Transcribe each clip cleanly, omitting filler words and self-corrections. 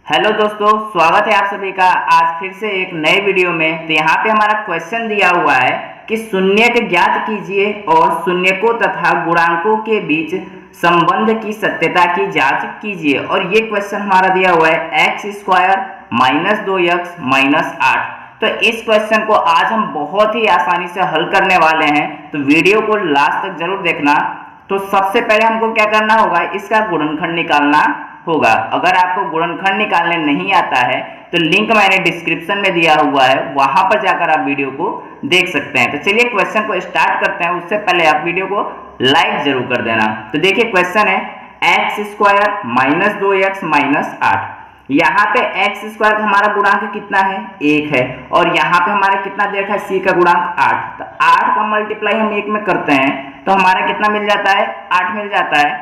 Hello दोस्तों, स्वागत है आप सभी का आज फिर से एक नए वीडियो में। तो यहाँ पे हमारा क्वेश्चन दिया हुआ है कि शून्यक ज्ञात कीजिए और शून्यकों तथा गुणांकों के बीच संबंध की सत्यता की जांच कीजिए। और ये क्वेश्चन हमारा दिया हुआ है x square minus 2x minus 8। तो इस क्वेश्चन को आज हम बहुत ही आसानी से हल करने वाले हैं, तो वीडियो को लास्ट तक जरूर देखना। तो सबसे पहले हमको क्या करना होगा, इसका गुणनखंड निकालना होगा। अगर आपको गुणनखंड निकालने नहीं आता है तो लिंक मैंने डिस्क्रिप्शन में दिया हुआ है, वहां पर जाकर आप वीडियो को देख सकते हैं। तो चलिए क्वेश्चन को स्टार्ट करते हैं, उससे पहले आप वीडियो को लाइक जरूर कर देना। तो देखिए क्वेश्चन है x square minus 2x minus 8। यहाँ पे एक्स स्क्वायर का हमारा गुणांक कितना है, 1 है, और यहाँ पे हमारा कितना दे रखा है, सी का गुणांक 8। तो 8 का मल्टीप्लाई हम 1 में करते हैं तो हमारा कितना मिल जाता है, 8 मिल जाता है।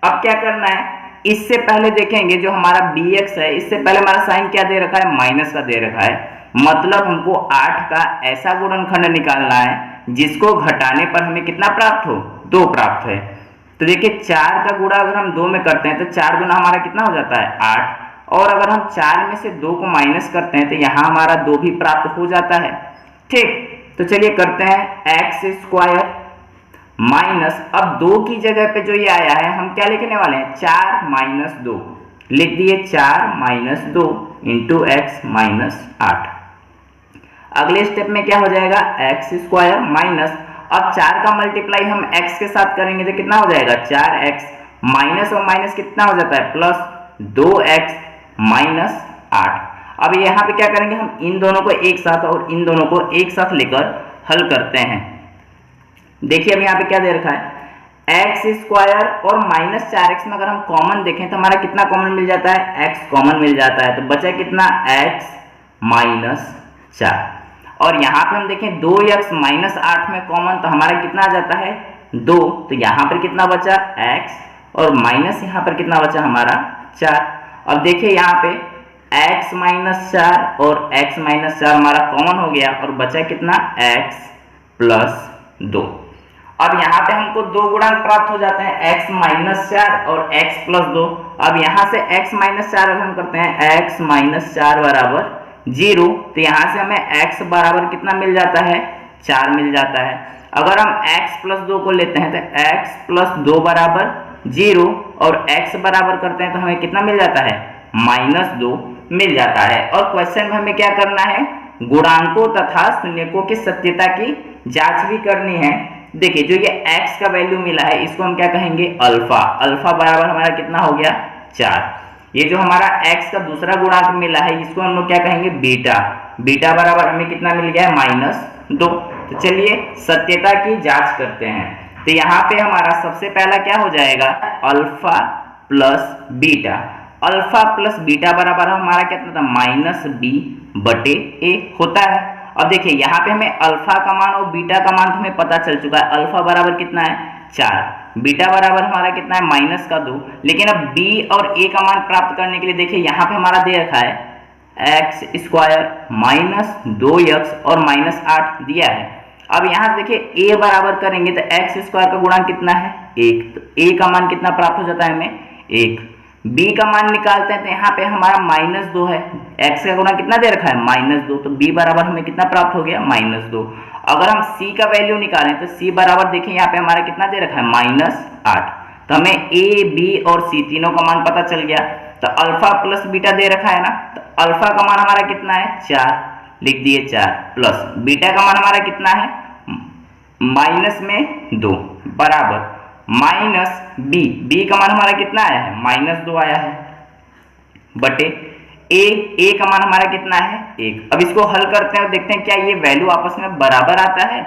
अब क्या करना है, इससे पहले देखेंगे जो हमारा bx है, इससे पहले हमारा साइन क्या दे रखा है, माइनस का दे रखा है। मतलब हमको 8 का ऐसा गुणनखंड निकालना है जिसको घटाने पर हमें कितना प्राप्त हो, 2 प्राप्त है। तो देखिए 4 का गुणा अगर हम 2 में करते हैं तो 4 गुना हमारा कितना हो जाता है, 8। और अगर हम 4 में से 2 को माइनस करते हैं तो यहाँ हमारा 2 भी प्राप्त हो जाता है। ठीक, तो चलिए करते हैं एक्स स्क्वायर माइनस, अब 2 की जगह पे जो ये आया है हम क्या लिखने वाले हैं, 4 माइनस 2 लिख दिए, 4 माइनस 2 इंटू एक्स माइनस 8। अगले स्टेप में क्या हो जाएगा, एक्स स्क्वायर माइनस, अब 4 का मल्टीप्लाई हम x के साथ करेंगे तो कितना हो जाएगा, 4x माइनस और माइनस कितना हो जाता है, प्लस 2x माइनस 8। अब यहाँ पे क्या करेंगे, हम इन दोनों को एक साथ और इन दोनों को एक साथ लेकर हल करते हैं। देखिए अब यहाँ पे क्या दे रखा है, एक्स स्क्वायर और माइनस 4x में अगर हम कॉमन देखें तो हमारा कितना कॉमन मिल जाता है, x कॉमन मिल जाता है। तो बचा कितना, x माइनस 4। और यहाँ पे हम देखें 2x माइनस 8 में कॉमन, तो हमारा कितना आ जाता है, 2। तो यहाँ पर कितना बचा, x, और माइनस यहाँ पर कितना बचा हमारा, 4। अब देखिए यहाँ पे x माइनस 4 और x माइनस 4 हमारा कॉमन हो गया और बचा कितना, x प्लस 2। अब यहाँ पे हमको 2 गुणांक प्राप्त हो जाते हैं, x माइनस 4 और x प्लस 2। अब यहाँ से x माइनस 4 अगर हम करते हैं, x माइनस 4 बराबर 0, तो यहाँ से हमें x बराबर कितना मिल जाता है, 4 मिल जाता है। अगर हम x प्लस 2 को लेते हैं तो x प्लस 2 बराबर 0 और x बराबर करते हैं तो हमें कितना मिल जाता है, माइनस 2 मिल जाता है। और क्वेश्चन में हमें क्या करना है, गुणांकों तथा शून्यकों की सत्यता की जांच भी करनी है। देखिए जो ये x का वैल्यू मिला है इसको हम क्या कहेंगे, अल्फा। अल्फा बराबर हमारा कितना हो गया, 4। ये जो हमारा x का दूसरा गुणांक मिला है इसको हम लोग क्या कहेंगे, बीटा। बीटा बराबर हमें कितना मिल गया, माइनस 2। तो चलिए सत्यता की जांच करते हैं। तो यहाँ पे हमारा सबसे पहला क्या हो जाएगा, alpha plus beta. Alpha plus beta बराबर हमारा कितना था, माइनस b बटे a होता है। अब देखिए यहाँ पे हमें अल्फा का मान और बीटा का मान हमें पता चल चुका है। अल्फा बराबर कितना है, 4, बीटा बराबर हमारा कितना है, माइनस का 2। लेकिन अब b और a का मान प्राप्त करने के लिए देखिए यहाँ पे हमारा दे रखा है एक्स स्क्वायर माइनस 2x और माइनस 8 दिया है। अब यहाँ से देखिए a बराबर करेंगे तो एक्स स्क्वायर का गुणांक कितना है, 1, तो a का मान कितना प्राप्त हो जाता है हमें, 1। b का मान निकालते हैं तो यहाँ पे हमारा माइनस 2 है, x का गुणा कितना दे रखा है, माइनस 2, तो b बराबर हमें कितना प्राप्त हो गया, माइनस 2। अगर हम c का वैल्यू निकालें तो c बराबर देखिए यहाँ पे हमारा कितना दे रखा है, माइनस 8। तो हमें a b और c तीनों का मान पता चल गया। तो अल्फा प्लस बीटा दे रखा है ना, तो अल्फा का मान हमारा कितना है, 4 लिख दिए, 4 प्लस बीटा का मान हमारा कितना है, माइनस में 2 बराबर माइनस b का मान हमारा कितना आया है, माइनस 2 आया है, बटे a का मान हमारा कितना है, 1। अब इसको हल करते हैं और देखते हैं क्या ये वैल्यू आपस में बराबर आता है।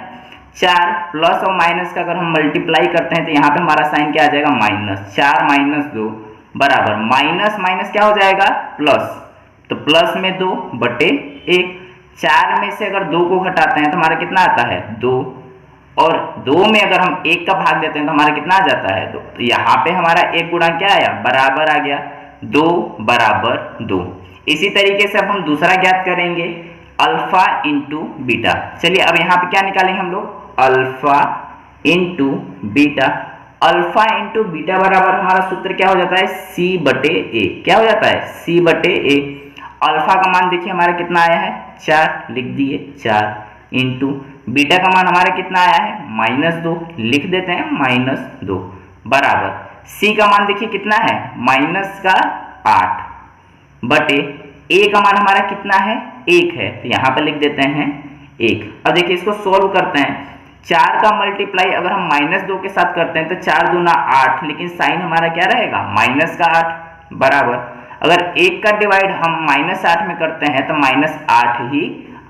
4 प्लस और माइनस का अगर हम मल्टीप्लाई करते हैं तो यहाँ पे हमारा साइन क्या आ जाएगा, माइनस। 4 माइनस 2 बराबर माइनस माइनस क्या हो जाएगा, प्लस। तो प्लस में 2 बटे 1। 4 में से अगर 2 को घटाते हैं तो हमारा कितना आता है, 2, और 2 में अगर हम 1 का भाग देते हैं तो हमारा कितना आ जाता है, 2। तो यहाँ पे हमारा एक गुणा क्या आया, बराबर आ गया, 2 बराबर 2। इसी तरीके से अब हम दूसरा ज्ञात करेंगे, अल्फा इंटू बीटा। चलिए अब यहाँ पे क्या निकालेंगे हम लोग, alpha into beta. Alpha into beta बराबर हमारा सूत्र क्या हो जाता है, सी बटे ए। क्या हो जाता है, सी बटे ए। अल्फा का मान देखिए हमारा कितना आया है, 4, लिख दिए 4 इंटू बीटा का मान हमारा कितना आया है, -2, लिख देते हैं -2 बराबर सी का मान देखिए कितना है, -8 बटे ए का मान हमारा कितना है, 1 है, तो यहाँ पे लिख देते हैं 1। अब देखिए इसको सोल्व करते हैं। 4 का मल्टीप्लाई अगर हम -2 के साथ करते हैं तो 4 दूना 8, लेकिन साइन हमारा क्या रहेगा, -8 बराबर अगर 1 का डिवाइड हम -8 में करते हैं तो -8 ही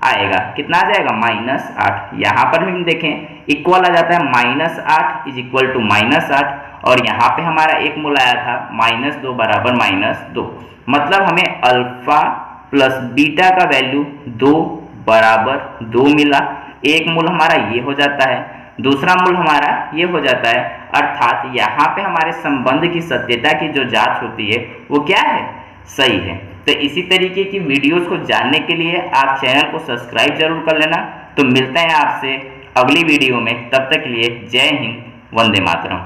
आएगा। कितना आ जाएगा, -8। यहाँ पर भी हम देखें इक्वल आ जाता है, -8 इज इक्वल टू -8 और यहाँ पे हमारा एक मूल आया था -2 बराबर -2। मतलब हमें अल्फा प्लस बीटा का वैल्यू 2 बराबर 2 मिला। एक मूल हमारा ये हो जाता है, दूसरा मूल हमारा ये हो जाता है, अर्थात यहाँ पे हमारे संबंध की सत्यता की जो जांच होती है वो क्या है, सही है। तो इसी तरीके की वीडियोस को जानने के लिए आप चैनल को सब्सक्राइब जरूर कर लेना। तो मिलते हैं आपसे अगली वीडियो में, तब तक के लिए जय हिंद, वंदे मातरम।